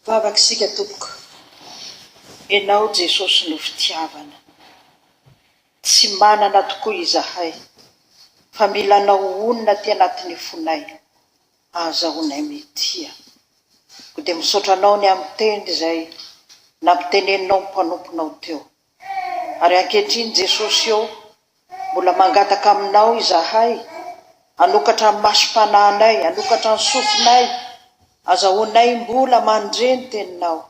Vavakisika tompoko, ianao Jesosy no fitiavana, tsy manana tokoa izahay, fa mila anao onona ty anatin'ny fonay, azahoanay metia. Ko dia misaotra anao ny amin'ny teny izay nampiteneninao ny mpanomponao teo. Ary ankehitriny Jesosy eo, mbola mangataka aminao izahay, anokatra ny masom-panahinay, anokatra ny sofinay, azahoanay mbola mandre ny teninao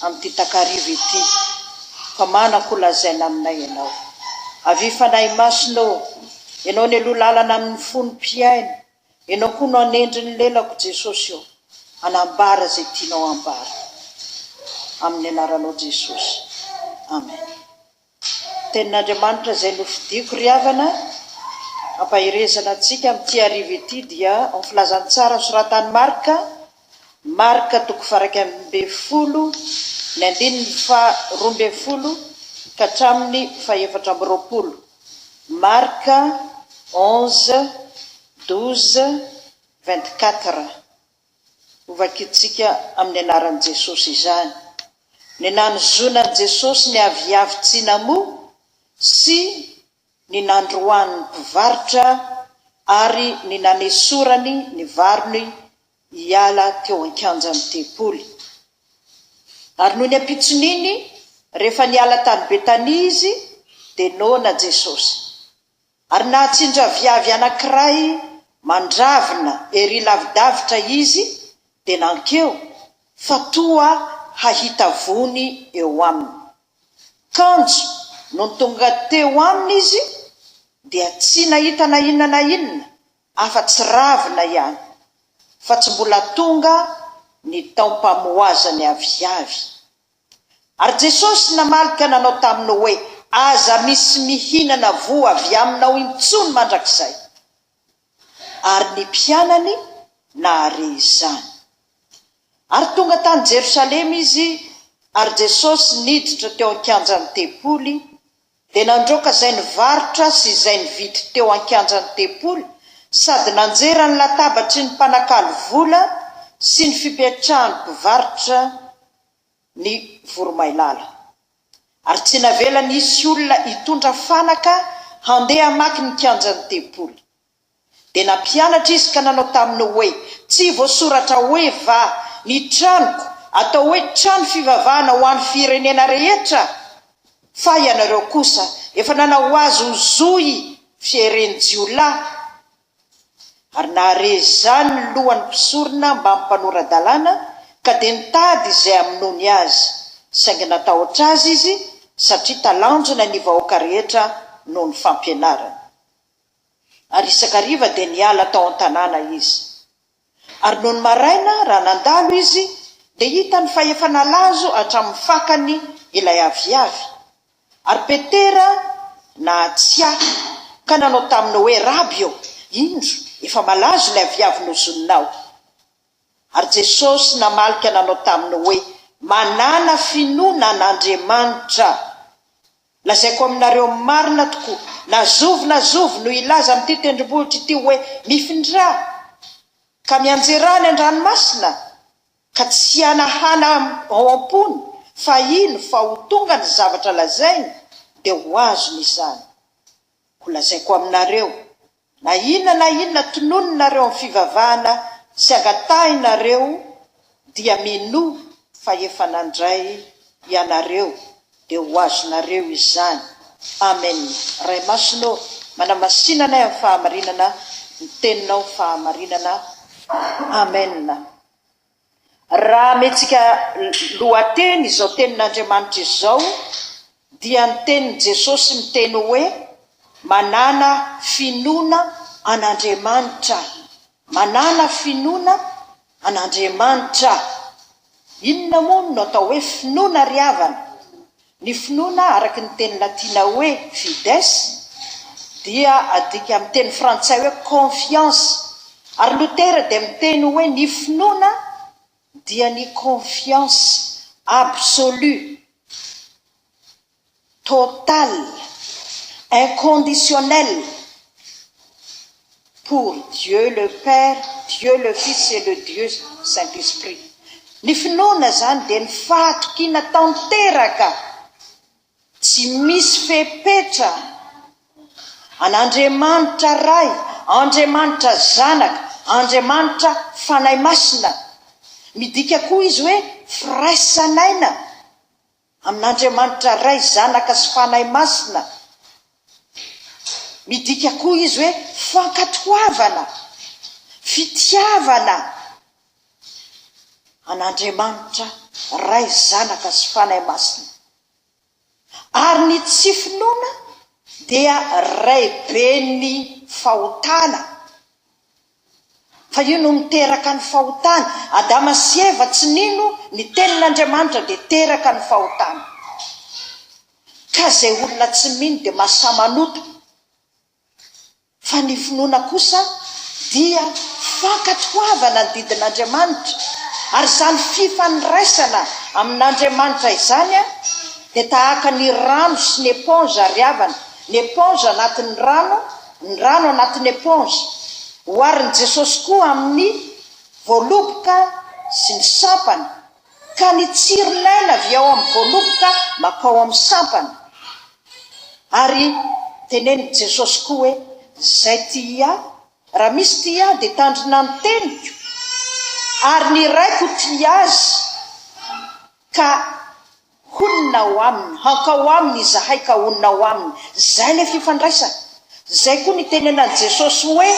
amin'ity takariva ity, fa manako lazaina aminay ianao. Avifanay masonao, ianao ny aloha lalana amin'ny fonom-piaina, ianao koa no anendry ny lelako Jesosy eo, anambara zay tianao ambara. Amin'ny anaranao Jesosy, amen. Tenin'Andriamanitra izay nofidiko ry havana, ampahirezana antsika amin'ity hariva ity dia amin'ny filazantsara soratan'i Marka toko faraka amby folo ny andininy faha 12 ka hatramin'ny faha 7. Marka 11:12-24. Ovakitsika amin'ny anaran'i Jesosy izany. Ny nanozonan'i Jesosy ny aviavy tsinamo sy ny nandroan'ny mpivarotra ary ny nanesorany ny varony hiala teo an-kianjan'ny tempoly. Ary noho ny ampitson'iny, rehefa niala tany Betania izy, dia nona Jesosy. Ary nahatsindra viavy anankiray mandravina ery lavidavitra izy, dia nankeo fa toa hahita vony eo aminy. Kanjo no tonga teo aminy izy, dia tsy nahita na inona afa-tsy ravina ihany, fa tsy mbola tonga ny taom-pamoazany aviavy. Ary Jesosy namalika nanao taminy hoe, aza misy mihinana voa avy aminao intsony mandrakizay. Ary ny mpianany nahare izany. Ary tonga tany Jerosalema izy, ary Jesosy niditra teo an-kianjan'ny tempoly, dia nandroaka izay nivarotra sy izay nividy teo an-kianjan'ny tempoly, sady nanjera ny latabatry ny mpanakalo vola sy ny fipetrahany mpivarotra ny voromailala. Ary tsy navela nisy olona hitondra fanaka handeha hamaky ny kianjan'ny tempoly. Dia nampianatra izy ka nanao taminy hoe, tsy voasoratra hoe va ny tranoko atao hoe trano fivavahana ho an'ny firenena rehetra, fa ianareo kosa efa nanao azy ho zohy fieren'ny jiolahy. Ary nahare izany ny lohan'ny mpisorona mba mpanora-dalàna, ka dia nitady izay aminony azy, saingy natahotra azy izy satria talanjona ny vahoaka rehetra noho ny fampianarana. Ary isakariva dia niala tao an-tanàna izy. Ary noho ny maraina raha nandalo izy, dia hita ny fa efa nalazo hatramin'ny fakany ilay aviavy. Ary Petera nahatsiaka ka nanao taminy hoe, Raby eo, indro efa malazo ilay aviavy nozoninao. Ary Jesosy namalika nanao taminy hoe, manana finoana an'Andriamanitra. Lazaiko aminareo marina tokoa, nazovo no ilaza amin'ity tendrombohitra ity hoe mifindra ka mianjera ny an-dranomasina ka tsy hanahana ao am-pony fa ino fa ho tonga ny zavatra lazainy dia ho azony izany. Ho lazaiko aminareo na inona tonononareo amin'ny fivavahana sy angatahinareo dia mino fa efa nandray ianareo dia ho azonareo izany. Amen. Ray masonao manamasinana amin'ny fahamarinana ny teninao fahamarinana. Amen. Raha metsika lohateny izao tenin'Andriamanitra izao dia ny tenin'i Jesosy miteny hoe manana finoana an'Andriamanitra. Manana finoana an'Andriamanitra. Inona moa no atao hoe finoana ry havana? Ny finoana araky ny teny latina hoe fides dia adika amin'ny teny frantsay hoe confiance, ary Lutera dia miteny hoe ny finoana dia ny confiance absolue, totale, inconditionnelle pour Dieu le Père, Dieu le Fils et le Dieu Saint-Esprit. Ny finoana zany dia ny fahatokina tanteraka, tsy misy fepetra an'Andriamanitra ray, Andriamanitra zanaka, Andriamanitra fanahy masina. Midika koa izy hoe firaisanaina amin'Andriamanitra ray, zanaka sy fanahy masina. Midika koa izy hoe fankatoavana, fitiavana an'Andriamanitra ray, zanaka sy fanahy masina. Ary ny tsy finoana dia ray be ny fahotana. Fa io no miteraka ny fahotana. Adama sy Eva tsy nino ny tenin'Andriamanitra dia teraka ny fahotana. Ka zay olona tsy mino dia mahasamanoto. Fa ny finoana kosa dia fankatoavana ny didin'Andriamanitra. Ary zany fifandraisana amin'Andriamanitra izany dia tahaka ny rano sy ny éponge ry havana. Ny éponge anatin'ny rano, ny rano anatin'ny éponge. Hoarin'i Jesosy koa amin'ny voaloboka sy ny sampany, ka ny tsiron'aina avy ao amin'ny voaloboka makao amin'ny sampany. Ary tenen'i Jesosy koa hoe zay tia, raha misy tia dia tandrina ny teniko, ary ny raiko tia azy ka honina ho aminy, hankao aminy izahay ka honina ho aminy. Zay le fifandraisana. Zay koa ny tenenan'i Jesosy hoe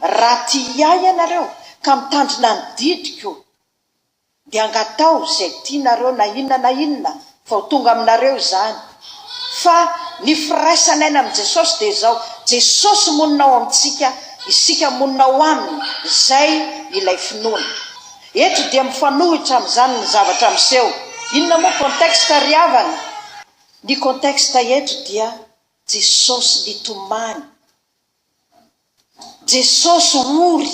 raha tia ianareo ka mitandrina ny didiko dia angatao zay tianareo na inona fa ho tonga aminareo izany. Fa ny firaisanaina amin'i Jesosy dia izao: Jesosy monina ao amintsika, isika monina ao aminy. Zay ilay finoana. Eto dia mifanohitra amin'izany ny zavatra miseho. Inona moa contexte ry havana? Ny contexte eto dia Jesosy nitomany, Jesosy ory,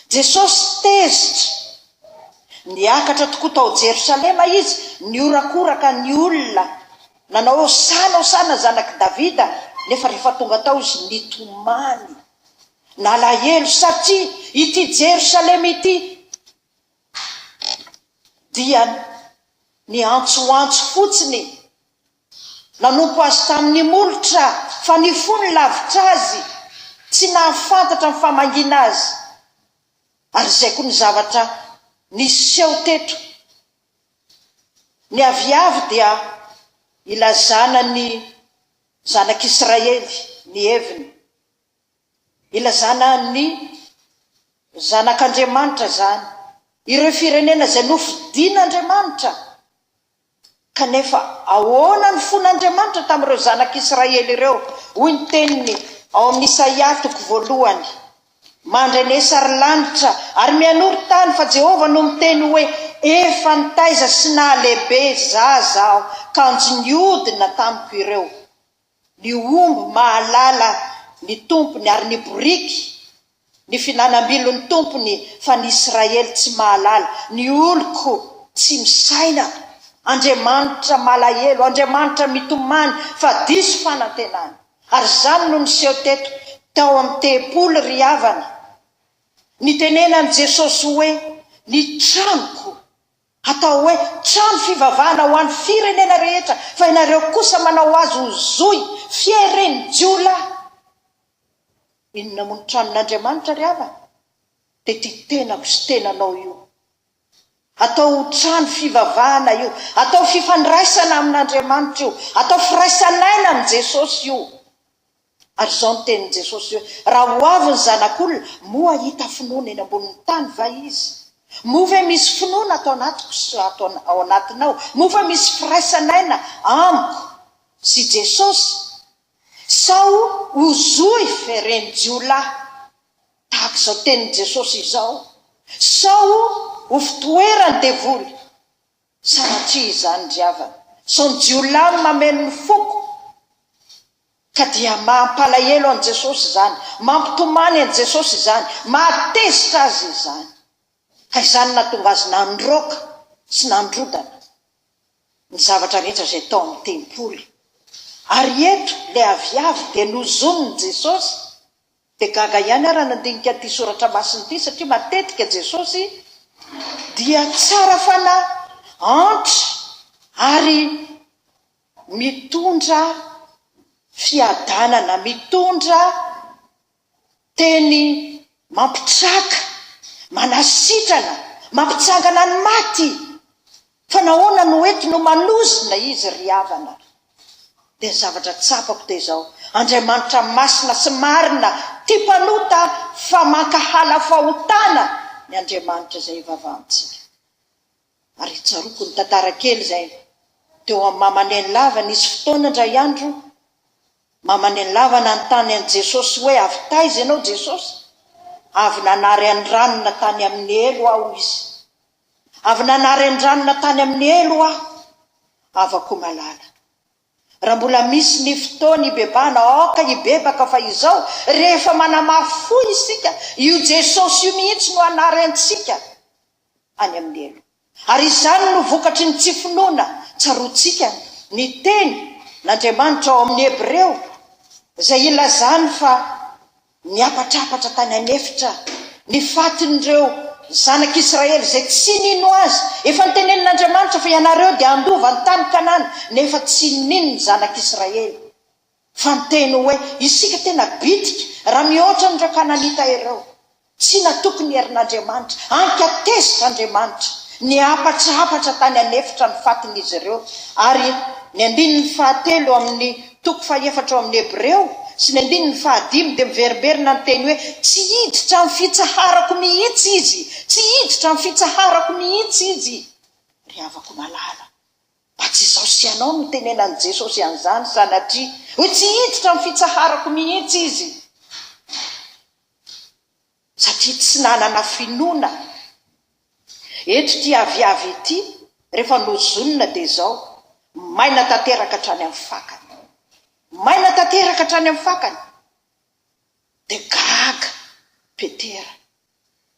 Jesosy tezitra. Niakatra tokoa tao Jerosalema izy, niorakoraka ny olona, nanao osana zanaky Davida, nefa rehefa tonga tao izy nitomany, nalahelo satria ity Jerosalema ity dia ny antsoantso fotsiny, nanompo azy tamin'ny molotra fa ny fony lavitra azy, tsy nahafantatra ny famangina azy. Ary zay koa ny zavatra niseho teto. Ny aviavy dia ilazana ny zanak'Israely, ny heviny, ilazana ny zanak'Andriamanitra zany, ireo firenena zay nofidian'Andriamanitra. Kanefa ahoana ny fon'Andriamanitra tamin'ireo zanak'Israely ireo? Hoy ny teniny ao amin'ny Isaia 1:, mandray sary lanitra ary mianoro tany, fa Jehova no miteny hoe efa nitaiza sy nahalehibe zaza aho, kanjo niodina tamiko ireo. Ny omby mahalala ny tompony ary ny boriky ny finanam-bilon'ny tompony, fa ny Israely tsy mahalala. Ny oloko tsy misaina. Andriamanitra malahelo, Andriamanitra mitomany fa diso fanantenana. Ary zany no niseho teto tao amin'ny tempolo ry havana, nitenenan'i Jesosy hoe ny tranoko atao hoe trano fivavahana ho an'ny firenena rehetra, fa ianareo kosa manao azy ho zoy fiereny jiolahy. Inona moa ny tranon'Andriamanitra ry havana? Dia ty tenako sy tenanao io. Atao trano fivavahana io, atao fifandraisana amin'Andriamanitra io, atao firaisanaina amin'ny Jesosy io. Ary zao ny tenin'i Jesosy hoe raha ho avy ny zanak'olona moa hita finoana eny ambonin'ny tany va izy? Moa ve misy finoana atao anatiko sy ao anatinao? Moa ve misy firaisanaina amiko sy Jesosy? Sao ho zoy fereny jiolahy tahaka izao tenin'i Jesosy izao? Sao ho fitoerany devoly? Sanatria izany ry havana, sao ny jiolahy mameno ny foko, ka dia mampalahelo an' Jesosy izany, mampitomany an' Jesosy izany, mahatezitra azy izany. Ka izany nahatonga azy nandroaka sy nandrodana ny zavatra rehetra izay tao amin'ny tempoly. Ary eto ilay aviavy dia nozoniny Jesosy. Dia gaga ihany ara nandinika ty soratra masina ity, satria matetika Jesosy dia tsara fana antra ary mitondra fiadanana, mitondra teny mampitraka, manasitrana, mampitsangana ny maty. Fa nahoana no ety no manozina izy ry havana? Dia ny zavatra tsapako dia izao, Andriamanitra masina sy marina, ty mpanota fa mankahala fahotana ny Andriamanitra izay ivavahantsika. Ary tsaroko ny tantara kely izay teo amin'ny mamaneny lava, nisy fotoana indray andro mamaneny lava nanontany an'i Jesosy hoe avy taiza ianao Jesosy? Avy nanary any ranona tany amin'ny elo aho izy. Avy nanary any ranona tany amin'ny elo aho, avako malala. Raha mbola misy ny fotoana ibebana, aoka ibebaka, fa izao rehefa manamafoy isika, io Jesosy io mihitsy no anary antsika any amin'ny elo. Ary izany no vokatry ny tsy finoana. Tsaroantsika ny teny n'Andriamanitra ao amin'ny Hebreo izay ilazany fa niapatrapatra tany anefitra ny fatin'ireo zanak'Israely izay tsy nino azy. Efa nitenenin'Andriamanitra fa ianareo dia andova ny tany Kanana, nefa tsy nino ny zanak'Israely. Fa niteny hoe isika tena bitika raha mihoatra n'ireo Kananita ireo. Tsy natoky ny herin'Andriamanitra, ankatezitra Andriamanitra, niapatrapatra tany anefitra ny fatin'izy ireo. Ary ny andininy fahatelo amin'ny toko fahaefatra ao amin'ny Hebreo sy ny andininy fahadimy dia miveriberina ny teny hoe tsy hiditra amin'ny fitsaharako mihitsy izy, tsy hiditra amin'ny fitsaharako mihitsy izy. Ry havako malala, mba tsy izao sy ianao no tenenan'i Jesosy an'izany sanatria hoe tsy hiditra amin'ny fitsaharako mihitsy izy, satria tsy nanana finoana. Eto ty aviavy ity rehefa nozonina dia izao maina tanteraka hatrany amin'ny fakany, maina tanteraka hatrany amin'ny fakany. Dia gaga Petera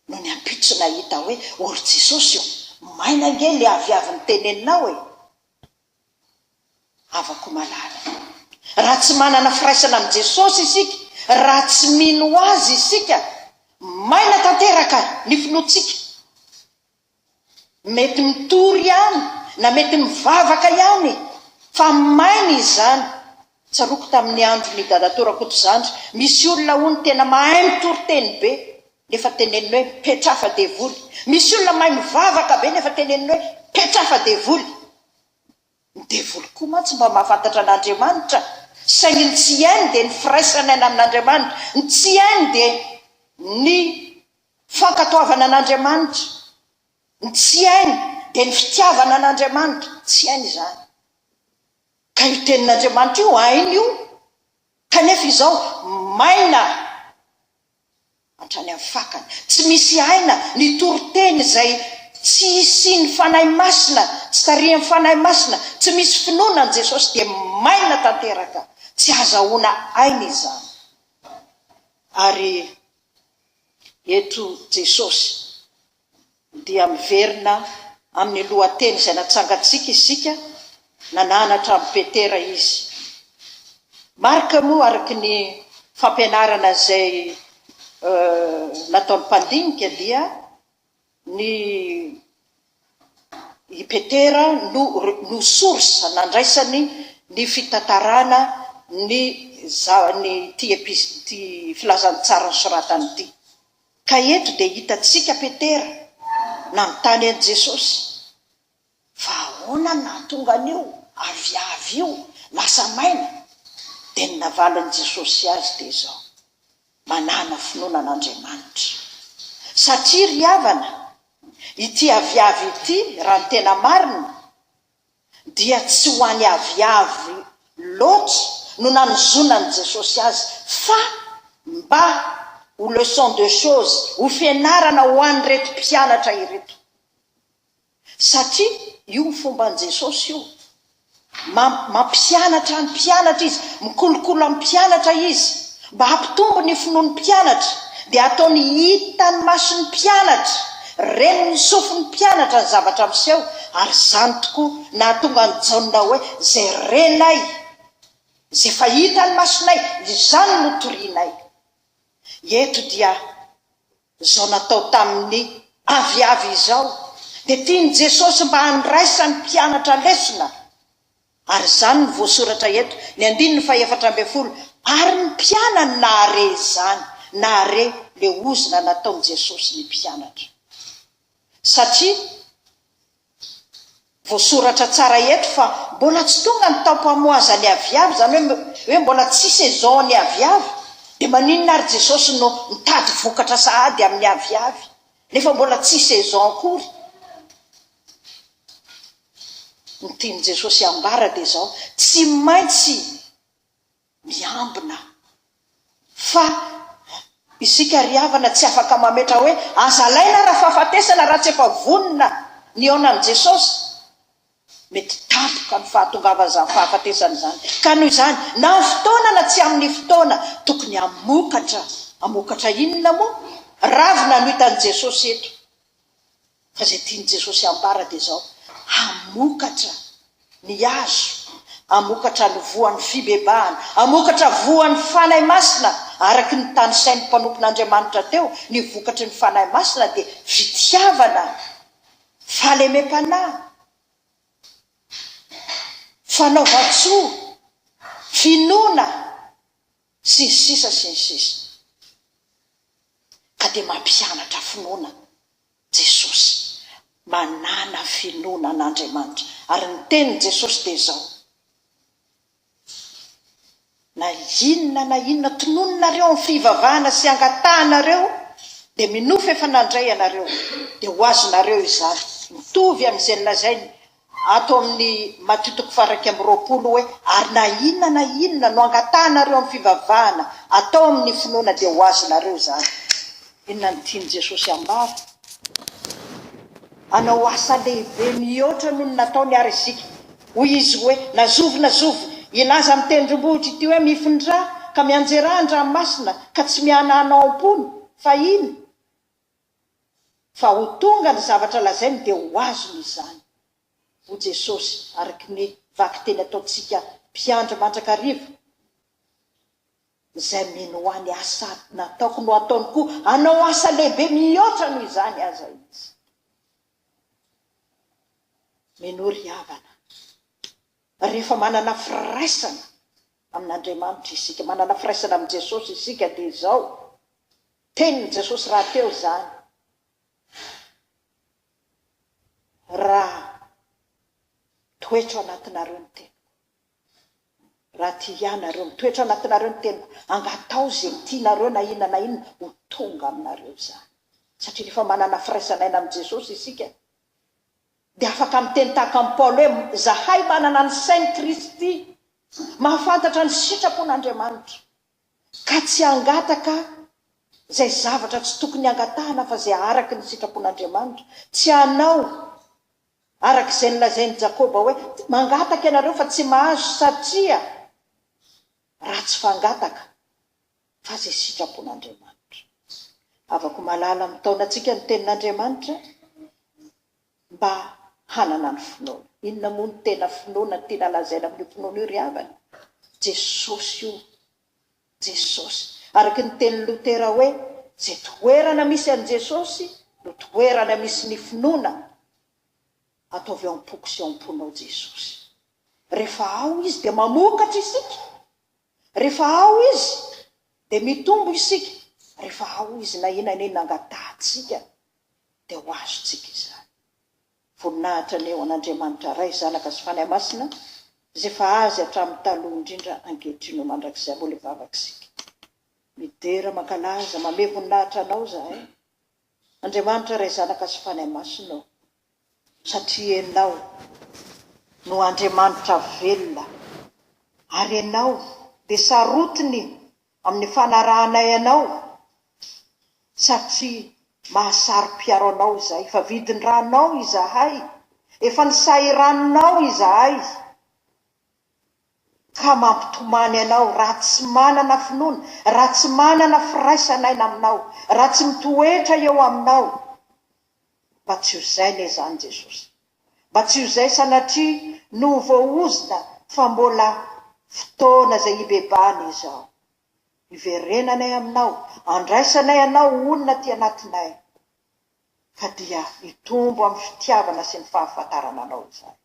no ny ampitso nahita hoe ory Jesosy io, maina nge le aviavy ny teneninao e. Havako malala, raha tsy manana firaisana amin'ny Jesosy isika, raha tsy mino azy isika, maina tanteraka ny finoantsika. Mety mitory ihany na mety mivavaka ihany, fa maina izany. Tsaroko tamin'ny andro ny dadatorako zandry, misy olona hono tena mahay mitory teny be nefa teneniny hoe petrafa devoly. Misy olona mahay mivavaka be nefa teneniny hoe petrafa devoly. Ny devoly koa mantsy mba mahafantatra an'Andriamanitra, saingy ny tsy hainy dia ny firaisana aina amin'Andriamanitra, ny tsy hainy dia ny fankatoavana an'Andriamanitra, ny tsy hainy dia ny fitiavana an'Andriamanitra, tsy hainy izany. Ka io tenin'Andriamanitra io hainy io, kanefa izao maina hatrany amin'ny fakany. Tsy misy aina ny toriteny izay tsy isiany fanahy masina, tsy tarihan'ny fanahy masina, tsy misy finoana an' Jesosy dia maina tanteraka, tsy azahoana aina izany. Ary eto Jesosy dia miverina amin'ny lohateny izay natsangatsika isika nananatra amin'ny Petera izy. Marika moa araky ny fampianarana izay nataon'ny mpandinika dia i Petera no source nandraisany ny fitantarana ny ty filazany tsara ny soratany ty. Ka eto dia hitatsika Petera nanontany an' Jesosy fa ahoana nahatonga an'io aviavy io lasa maina. Dia ny navalan'i Jesosy azy dia zao: manana finoanan'Andriamanitra, satria ry havana ity aviavy ity raha ny tena marina dia tsy ho any aviavy loatra no nanozonan'i Jesosy azy, fa mba ho leçon de choses, ho fianarana ho an'ny reto mpianatra ireto. Satria io ny fomban' Jesosy io, mampianatra ny mpianatra izy, mikolokolo amin'ny mpianatra izy mba hampitombo ny finoan'ny mpianatra, dia ataony hita ny mason'ny mpianatra, reny ny sofin'ny mpianatra ny zavatra miseho. Ary zany tokoa nahatonga ny jaona hoe zay renay, zay fahita ny masonay, izany no torianay. Eto dia zao natao tamin'ny aviavy izao, dia tiany Jesosy mba handraisa ny mpianatra lesona. Ary zany ny voasoratra eto ny 2:4, ary ny mpianany nahare izany, nahare le ozina nataon'i Jesosy ny mpianatra. Satria voasoratra tsara eto fa mbola tsy tonga ny taom-pamoazany aviavy, zany hoe mbola tsy saison ny aviavy. Dia maninona ary Jesosy no mitady vokatra sahady amin'ny aviavy nefa mbola tsy saison akory? Ny tiany Jesosy ambara dia zao: tsy maintsy miambina, fa isika ry havana tsy afaka mametra hoe azalaina raha fahafatesana raha tsy efa vonona ny aonan'i Jesosy. Mety tampoka ny fahatongavana zany fahafatesana zany. Ka noho izany na ny fotoana na tsy amin'ny fotoana tokony amokatra inona moa ravina no hitan'i Jesosy eto. Fa zay tiany Jesosy ambara dia zao: hamokatra ny azo, hamokatra ny voan'ny fibebahana, hamokatra voan'ny fanahy masina. Araky ny tany sain'ny mpanompon'Andriamanitra teo, ny vokatry ny fanahy masina dia fitiavana, fahalemem-panahy, fanaovan-tsoa, finoana sy ny sisa sy ny sisa. Ka dia mampianatra finoana Jesosy, manana finoana an'Andriamanitra. Ary ny tenin'i Jesosy dia zao: na inona tonononareo amin'ny fivavahana sy angatanareo dia minofy efa nandray anareo, dia ho azonareo izany. Mitovy amin'izay nolazainy ato amin'ny Matthieu 7:20 hoe: ary na inona no angatanareo amin'ny fivavahana atao amin'ny finoana dia ho azonareo izany. Inona ny tiany Jesosy ambara? Anao asa lehibe mihoatra noho ny nataony ary isika. Hoy izy hoe: nazovy ilaza amin'ny tendrombohitra ity hoe mifindra ka mianjera ny ranomasina ka tsy mihananao ampony, fa ino? Fa ho tonga ny zavatra lazainy dia ho azony izany. Ho Jesosy araky ny vaky teny ataontsika mpiandry mandrakarivo: izay mino any asa nataoko no ataony koa, anao asa lehibe mihoatra noho izany aza izy. Menory havana, rehefa manana firaisana amin'Andriamanitra isika, manana firaisana amin'i Jesosy isika, dia zao tenin'i Jesosy raha teo zany: raha toetro anatinareo ny teniko, raha tia ianareo mitoetra anatinareo ny teniko, angatao zay tianareo na inona ho tonga aminareo zany. Satria rehefa manana firaisana aina amin'i Jesosy isika dia afaka miteny tahaka amin'ny Paoly hoe: zahay manana ny sain'i Kristy, mahafantatra ny sitrapon'Andriamanitra, ka tsy hangataka zay zavatra tsy tokony hangatahana fa zay araky ny sitrapon'Andriamanitra. Tsy hanao araky izay nolazain'i Jakoba hoe: mangataka ianareo fa tsy mahazo, satria raha tsy fangataka fa zay sitrapon'Andriamanitra. Afaka malala mitaona antsika ny tenin'Andriamanitra mba hanana ny finoana. Inona moa ny tena finoana tena lazaina amin'ny finoana io ry havana? Jesosy io, Jesosy. Araky ny teny Lotera hoe zay toerana misy an' Jesosy no toerana misy ny finoana. Ataovy ao am-poko sy ao am-ponao Jesosy. Rehefa ao izy dia mamokatra isika. Rehefa ao izy dia mitombo isika. Rehefa ao izy na inona ny nangatantsika dia ho azotsika izany. Voninahitra ny eo an'Andriamanitra ray zanaka sy fanahy masina izay fa azy hatramin'ny taloha indrindra ankehitriny ho mandrakizay mbola vavakisika. Midera mankalaza mame voninahitra anao zahay Andriamanitra ray zanaka sy fanahy masinao, satria ianao no Andriamanitra velona ary ianao dia sarotiny amin'ny fanarahanay ianao, satria mahasaro-piaro anao izahay. Efa vidin-dranao izahay, efa nisahiraninao izahay ka mampitomany anao raha tsy manana finoana, raha tsy manana firaisan'aina aminao, raha tsy mitoetra eo aminao. Mba tsy ho zay le zany Jesosy, mba tsy ho zay sanatria no voaozina fa mbola fotoana zay ibebany izao. Iverenanay aminao, andraisanay anao olona ty anatinay, ka dia hitombo amin'ny fitiavana sy ny fahafantarana anao izay.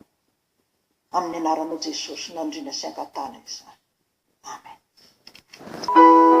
Amin'ny anaranao Jesosy nandrina sy angatana izany. Amen.